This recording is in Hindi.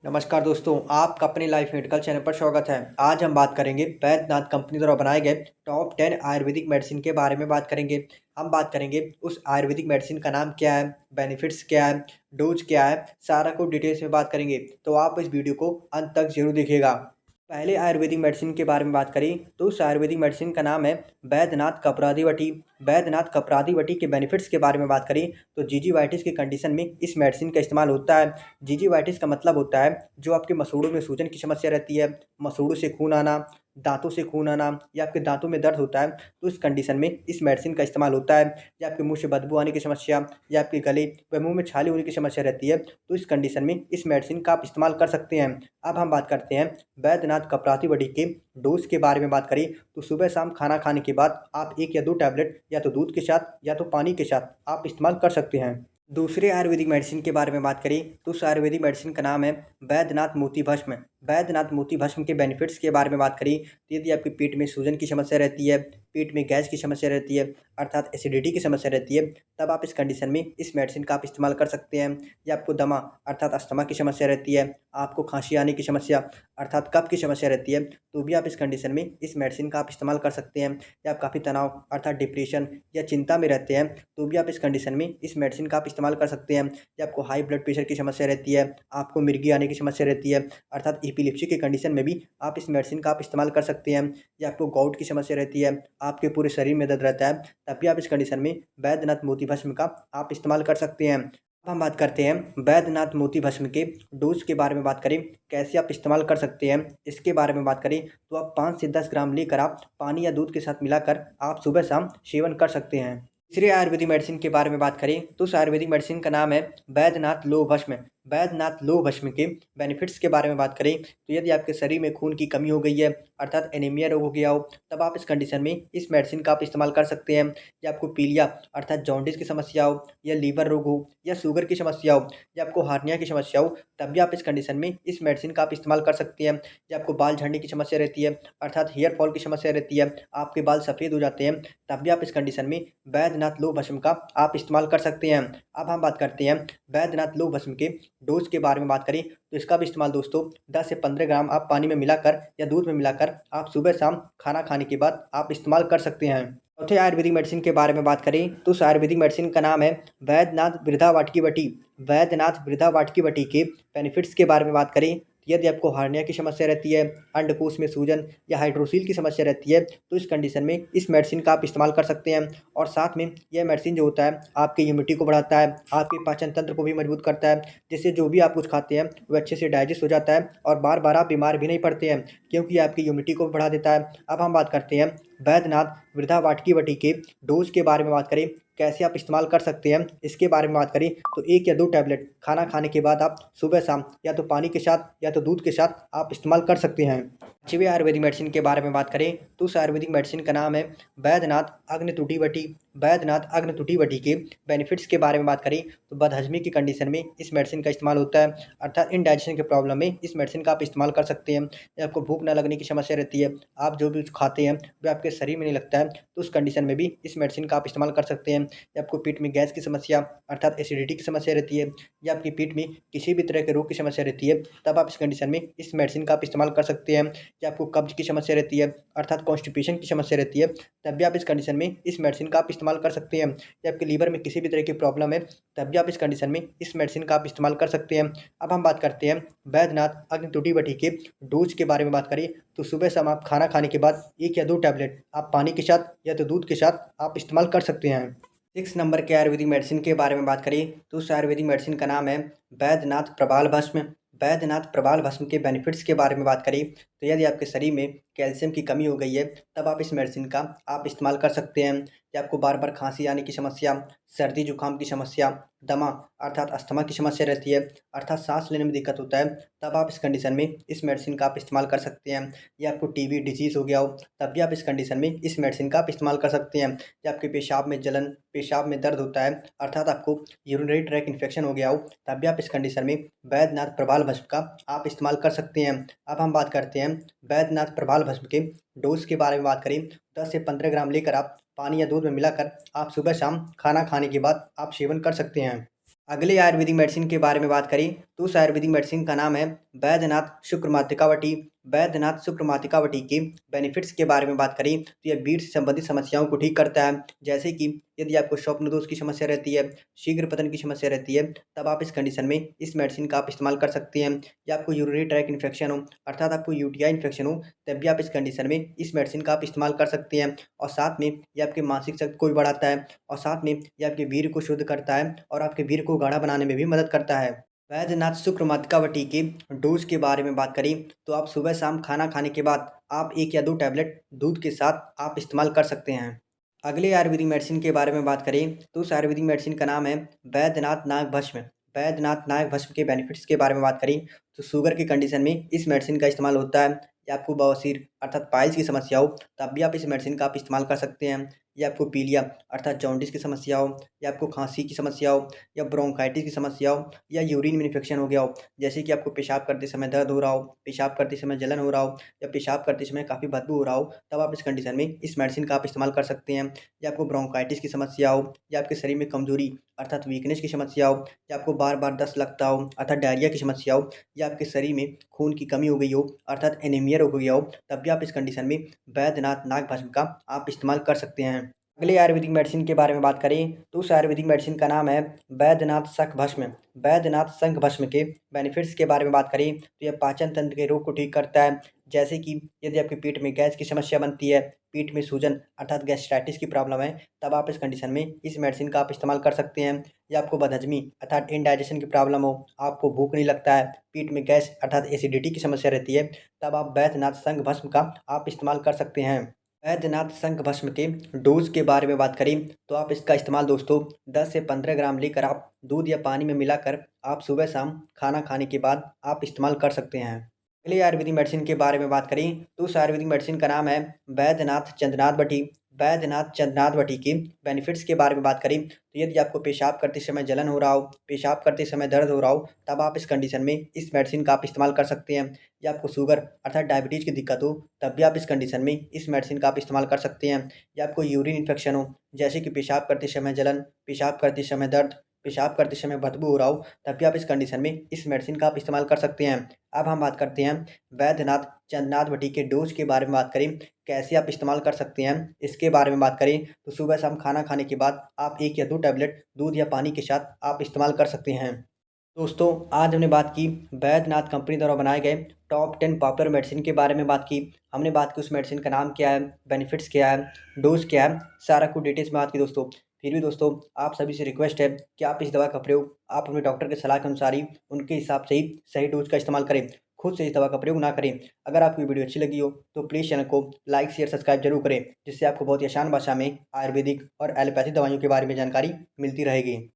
नमस्कार दोस्तों, आपका अपने लाइफ मेडिकल चैनल पर स्वागत है। आज हम बात करेंगे वैद्यनाथ कंपनी द्वारा बनाए गए टॉप 10 आयुर्वेदिक मेडिसिन के बारे में बात करेंगे। हम बात करेंगे उस आयुर्वेदिक मेडिसिन का नाम क्या है, बेनिफिट्स क्या है, डोज क्या है, सारा कुछ डिटेल्स में बात करेंगे। तो आप इस वीडियो को अंत तक जरूर देखिएगा। पहले आयुर्वेदिक मेडिसिन के बारे में बात करें तो उस आयुर्वेदिक मेडिसिन का नाम है वैद्यनाथ कपरादिवटी। वैद्यनाथ कपरादिवटी के बेनिफिट्स के बारे में बात करें तो जीजीवाइटिस की कंडीशन में इस मेडिसिन का इस्तेमाल होता है। जीजीवाइटिस का मतलब होता है जो आपके मसूड़ों में सूजन की समस्या रहती है, मसूड़ों से खून आना, दांतों से खून आना या आपके दांतों में दर्द होता है, तो इस कंडीशन में इस मेडिसिन का इस्तेमाल होता है। या आपके मुंह से बदबू आने की समस्या या आपके गले व मुंह में छाले होने की समस्या रहती है, तो इस कंडीशन में इस मेडिसिन का आप इस्तेमाल कर सकते हैं। अब हम बात करते हैं वैद्यनाथ कपरातिवटी के डोज के बारे में बात करें तो सुबह शाम खाना खाने के बाद आप 1 या 2 टैबलेट या तो दूध के साथ या तो पानी के साथ आप इस्तेमाल कर सकते हैं। दूसरे आयुर्वेदिक मेडिसिन के बारे में बात करें तो उस आयुर्वेदिक मेडिसिन का नाम है वैद्यनाथ मोती भस्म। वैद्यनाथ मोती भस्म के बेनिफिट्स के बारे में बात करें तो यदि आपके पेट में सूजन की समस्या रहती है, पेट में गैस की समस्या रहती है अर्थात एसिडिटी की समस्या रहती है, तब आप इस कंडीशन में इस मेडिसिन का आप इस्तेमाल कर सकते हैं। या आपको दमा अर्थात अस्थमा की समस्या रहती है, आपको खांसी आने की समस्या अर्थात कफ की समस्या रहती है, तो भी आप इस कंडीशन में इस मेडिसिन का आप इस्तेमाल कर सकते हैं। या आप काफ़ी तनाव अर्थात डिप्रेशन या चिंता में रहते हैं, तो भी आप इस कंडीशन में इस मेडिसिन का आप इस्तेमाल कर सकते हैं। या आपको हाई ब्लड प्रेशर की समस्या रहती है, आपको मिर्गी आने की समस्या रहती है अर्थात एपिलेप्सी की कंडीशन में भी आप इस मेडिसिन का आप इस्तेमाल कर सकते हैं। या आपको गाउट की समस्या रहती है, आपके पूरे शरीर में दर्द रहता है, तब भी आप इस कंडीशन में वैद्यनाथ मोती भस्म का आप इस्तेमाल कर सकते हैं। अब हम बात करते हैं वैद्यनाथ मोती भस्म के डोज के बारे में बात करें, कैसे आप इस्तेमाल कर सकते हैं इसके बारे में बात करें तो आप 5 से 10 ग्राम लेकर आप पानी या दूध के साथ मिलाकर आप सुबह शाम सेवन कर सकते हैं। तीसरे आयुर्वेदिक मेडिसिन के बारे में बात करें तो उस आयुर्वेदिक मेडिसिन का नाम है वैद्यनाथ लौह भस्म। वैद्यनाथ लौह भस्म के बेनिफिट्स के बारे में बात करें तो यदि आपके शरीर में खून की कमी हो गई है अर्थात एनीमिया रोग हो गया हो, तब आप इस कंडीशन में इस मेडिसिन का आप इस्तेमाल कर सकते हैं। या आपको पीलिया अर्थात जॉन्डिस की समस्या हो या लीवर रोग हो या शुगर की समस्या हो या आपको हार्निया की समस्या हो, तब भी आप इस कंडीशन में इस मेडिसिन का आप इस्तेमाल कर सकते हैं। या आपको बाल झड़ने की समस्या रहती है अर्थात हेयर फॉल की समस्या रहती है, आपके बाल सफ़ेद हो जाते हैं, तब भी आप इस कंडीशन में वैद्यनाथ लौह भस्म का आप इस्तेमाल कर सकते हैं। अब हम बात करते हैं वैद्यनाथ लौह भस्म के डोज के बारे में बात करें तो इसका भी इस्तेमाल दोस्तों 10 से 15 ग्राम आप पानी में मिलाकर या दूध में मिलाकर आप सुबह शाम खाना खाने के बाद आप इस्तेमाल कर सकते हैं। चौथे आयुर्वेदिक मेडिसिन के बारे में बात करें तो उस आयुर्वेदिक मेडिसिन का नाम है वैद्यनाथ वृद्धा वाटिकी वटी। वैद्यनाथ वृद्धा वाटिकी वटी के बेनिफिट्स के बारे में बात करें तो यदि आपको हार्निया की समस्या रहती है, अंडकोश में सूजन या हाइड्रोसील की समस्या रहती है, तो इस कंडीशन में इस मेडिसिन का आप इस्तेमाल कर सकते हैं। और साथ में यह मेडिसिन जो होता है आपकी इम्यूनिटी को बढ़ाता है, आपके पाचन तंत्र को भी मजबूत करता है, जिससे जो भी आप कुछ खाते हैं वो अच्छे से डाइजेस्ट हो जाता है और बार बार आप बीमार भी नहीं पड़ते हैं, क्योंकि आपकी इम्यूनिटी को भी बढ़ा देता है। अब हम बात करते हैं वैद्यनाथ वृद्धा वाटिकी वटी के डोज के बारे में बात करें, कैसे आप इस्तेमाल कर सकते हैं इसके बारे में बात करें तो 1 या 2 टैबलेट खाना खाने के बाद आप सुबह शाम या तो पानी के साथ या तो दूध के साथ आप इस्तेमाल कर सकते हैं। 5वें आयुर्वेदिक मेडिसिन के बारे में बात करें तो उस आयुर्वेदिक मेडिसिन का नाम है वैद्यनाथ अग्नितुटी वटी। वैद्यनाथ अग्नितुटी वटी के बेनिफिट्स के बारे में बात करें तो बदहजमी की कंडीशन में इस मेडिसिन का इस्तेमाल होता है अर्थात इनडाइजेशन के प्रॉब्लम में इस मेडिसिन का आप इस्तेमाल कर सकते हैं। या आपको भूख न लगने की समस्या रहती है, आप जो भी कुछ खाते हैं वो आपके शरीर में नहीं लगता है, तो उस कंडीशन में भी इस मेडिसिन का आप इस्तेमाल कर सकते हैं। या आपको पेट में गैस की समस्या अर्थात एसिडिटी की समस्या रहती है या आपके पेट में किसी भी तरह के रोग की समस्या रहती है, तब आप इस कंडीशन में इस मेडिसिन का आप इस्तेमाल कर सकते हैं। या आपको कब्ज की समस्या रहती है अर्थात कॉन्स्टिपेशन की समस्या रहती है, तब भी आप इस कंडीशन में इस मेडिसिन का आप इस्तेमाल कर सकते हैं। या आपके लीवर में किसी भी तरह की प्रॉब्लम है, तब भी आप इस कंडीशन में इस मेडिसिन का आप इस्तेमाल कर सकते हैं। अब हम बात करते हैं वैद्यनाथ अग्नितुटी वटी के डोज के बारे में बात करें तो सुबह शाम आप खाना खाने के बाद 1 या 2 टैबलेट आप पानी के साथ या तो दूध के साथ आप इस्तेमाल कर सकते हैं। 6 नंबर के आयुर्वेदिक मेडिसिन के बारे में बात करें तो उस आयुर्वेदिक मेडिसिन का नाम है वैद्यनाथ प्रबाल भस्म। वैद्यनाथ प्रबाल भस्म के बेनिफिट्स के बारे में बात करें तो यदि आपके शरीर में कैल्शियम की कमी हो गई है, तब आप इस मेडिसिन का आप इस्तेमाल कर सकते हैं। या आपको बार बार खांसी आने की समस्या, सर्दी जुकाम की समस्या, दमा अर्थात अस्थमा की समस्या रहती है अर्थात सांस लेने में दिक्कत होता है, तब आप इस कंडीशन में इस मेडिसिन का आप इस्तेमाल कर सकते हैं। या आपको टीबी डिजीज़ हो गया हो, तब भी आप इस कंडीशन में इस मेडिसिन का आप इस्तेमाल कर सकते हैं। या आपके पेशाब में जलन, पेशाब में दर्द होता है अर्थात आपको यूरिनरी ट्रैक इन्फेक्शन हो गया हो, तब भी आप इस कंडीशन में वैद्यनाथ प्रबाल भस्म का आप इस्तेमाल कर सकते हैं। अब हम बात करते हैं वैद्यनाथ प्रबाल भस्म के डोज के बारे में बात करें 10 से 15 ग्राम लेकर आप पानी या दूध में मिलाकर आप सुबह शाम खाना खाने के बाद आप सेवन कर सकते हैं। अगले आयुर्वेदिक मेडिसिन के बारे में बात करें तो उस आयुर्वेदिक मेडिसिन का नाम है बैद्यनाथ शुक्र मातृकावटी। बैद्यनाथ शुक्र मातृकावटी के बेनिफिट्स के बारे में बात करें तो यह पीठ से संबंधित समस्याओं को ठीक करता है। जैसे कि यदि आपको स्वप्न दोष की समस्या रहती है, शीघ्र पतन की समस्या रहती है, तब आप इस कंडीशन में इस मेडिसिन का आप इस्तेमाल कर सकते हैं। या आपको यूरिनरी ट्रैक इन्फेक्शन हो, अर्थात आपको यूटीआई इन्फेक्शन हो, तब भी आप इस कंडीशन में इस मेडिसिन का आप इस्तेमाल कर सकते हैं। और साथ में ये आपकी मानसिक शक्ति को भी बढ़ाता है, और साथ में ये आपके वीर्य को शुद्ध करता है और आपके वीर्य को गाढ़ा बनाने में भी मदद करता है। वैद्यनाथ शुक्र मातृकावटी के डोज के बारे में बात करें तो आप सुबह शाम खाना खाने के बाद आप 1 या 2 टैबलेट दूध के साथ आप इस्तेमाल कर सकते हैं। अगले आयुर्वेदिक मेडिसिन के बारे में बात करें तो उस आयुर्वेदिक मेडिसिन का नाम है बैद्यनाथ नाग भस्म। बैद्यनाथ नाग भस्म के बेनिफिट्स के बारे में बात करें तो शुगर की कंडीशन में इस मेडिसिन का इस्तेमाल होता है। या आपको बवासीर अर्थात पाइल्स की समस्या हो, तब भी आप इस मेडिसिन का आप इस्तेमाल कर सकते हैं। या आपको पीलिया अर्थात जॉन्डिस की समस्या हो, या आपको खांसी की समस्या हो, या ब्रोंकाइटिस की समस्या हो, या यूरिन में इन्फेक्शन हो गया हो, जैसे कि आपको पेशाब करते समय दर्द हो रहा हो, पेशाब करते समय जलन हो रहा हो, या पेशाब करते समय काफ़ी बदबू हो रहा हो, तब आप इस कंडीशन में इस मेडिसिन का आप इस्तेमाल कर सकते हैं। या आपको ब्रोंकाइटिस की समस्या हो, या आपके शरीर में कमजोरी अर्थात वीकनेस की समस्या हो, या आपको बार बार दस्त लगता हो अर्थात डायरिया की समस्या हो, या आपके शरीर में खून की कमी हो गई हो अर्थात एनीमिया हो गया हो, तब भी आप इस कंडीशन में बैद्यनाथ नाग भस्म का आप इस्तेमाल कर सकते हैं। अगले आयुर्वेदिक मेडिसिन के बारे में बात करें तो उस आयुर्वेदिक मेडिसिन का नाम है बैद्यनाथ शंख भस्म। बैद्यनाथ शंख भस्म के बेनिफिट्स के बारे में बात करें तो यह पाचन तंत्र के रोग को ठीक करता है। जैसे कि यदि आपके पेट में गैस की समस्या बनती है, पेट में सूजन अर्थात गैस्ट्राइटिस की प्रॉब्लम है, तब आप इस कंडीशन में इस मेडिसिन का आप इस्तेमाल कर सकते हैं। या आपको बदहजमी अर्थात इंडाइजेशन की प्रॉब्लम हो, आपको भूख नहीं लगता है, पेट में गैस अर्थात एसिडिटी की समस्या रहती है, तब आप बैद्यनाथ शंख भस्म का आप इस्तेमाल कर सकते हैं। बैद्यनाथ शंख भस्म के डोज के बारे में बात करें तो आप इसका इस्तेमाल दोस्तों 10 से 15 ग्राम लेकर आप दूध या पानी में मिलाकर आप सुबह शाम खाना खाने के बाद आप इस्तेमाल कर सकते हैं। अगले आयुर्वेदिक मेडिसिन के बारे में बात करें तो उस आयुर्वेदिक मेडिसिन का नाम है बैद्यनाथ चंद्रनाथ बटी। बैद्यनाथ चंद्रनाथ बटी के बेनिफिट्स के बारे में बात करें तो यदि आपको पेशाब करते समय जलन हो रहा हो, पेशाब करते समय दर्द हो रहा हो, तब आप इस कंडीशन में इस मेडिसिन का आप इस्तेमाल कर सकते हैं। या आपको शुगर अर्थात डायबिटीज़ की दिक्कत हो, तब भी आप इस कंडीशन में इस मेडिसिन का आप इस्तेमाल कर सकते हैं। या आपको यूरिन इन्फेक्शन हो, जैसे कि पेशाब करते समय जलन, पेशाब करते समय दर्द, पेशाब करते समय बदबू हो रहा हो, तब भी आप इस कंडीशन में इस मेडिसिन का आप इस्तेमाल कर सकते हैं। अब हम बात करते हैं वैद्यनाथ चंद्रनाथ बटी के डोज के बारे में बात करें, कैसे आप इस्तेमाल कर सकते हैं, इसके बारे में बात करें तो सुबह शाम खाना खाने के बाद आप 1 या 2 टैबलेट दूध या पानी के साथ आप इस्तेमाल कर सकते हैं। दोस्तों, आज हमने बात की बैद्यनाथ कंपनी द्वारा बनाए गए टॉप 10 पॉपुलर मेडिसिन के बारे में बात की। हमने बात की उस मेडिसिन का नाम क्या है, बेनिफिट्स क्या है, डोज क्या है, सारा कुछ डिटेल्स में बात की दोस्तों। फिर भी दोस्तों, आप सभी से रिक्वेस्ट है कि आप इस दवा का प्रयोग आप अपने डॉक्टर के सलाह के अनुसार ही उनके हिसाब से ही सही डोज का इस्तेमाल करें। खुद से इस दवा का प्रयोग ना करें। अगर आपको वीडियो अच्छी लगी हो तो प्लीज़ चैनल को लाइक शेयर सब्सक्राइब जरूर करें, जिससे आपको बहुत ही आसान भाषा में आयुर्वेदिक और एलोपैथिक दवाइयों के बारे में जानकारी मिलती रहेगी।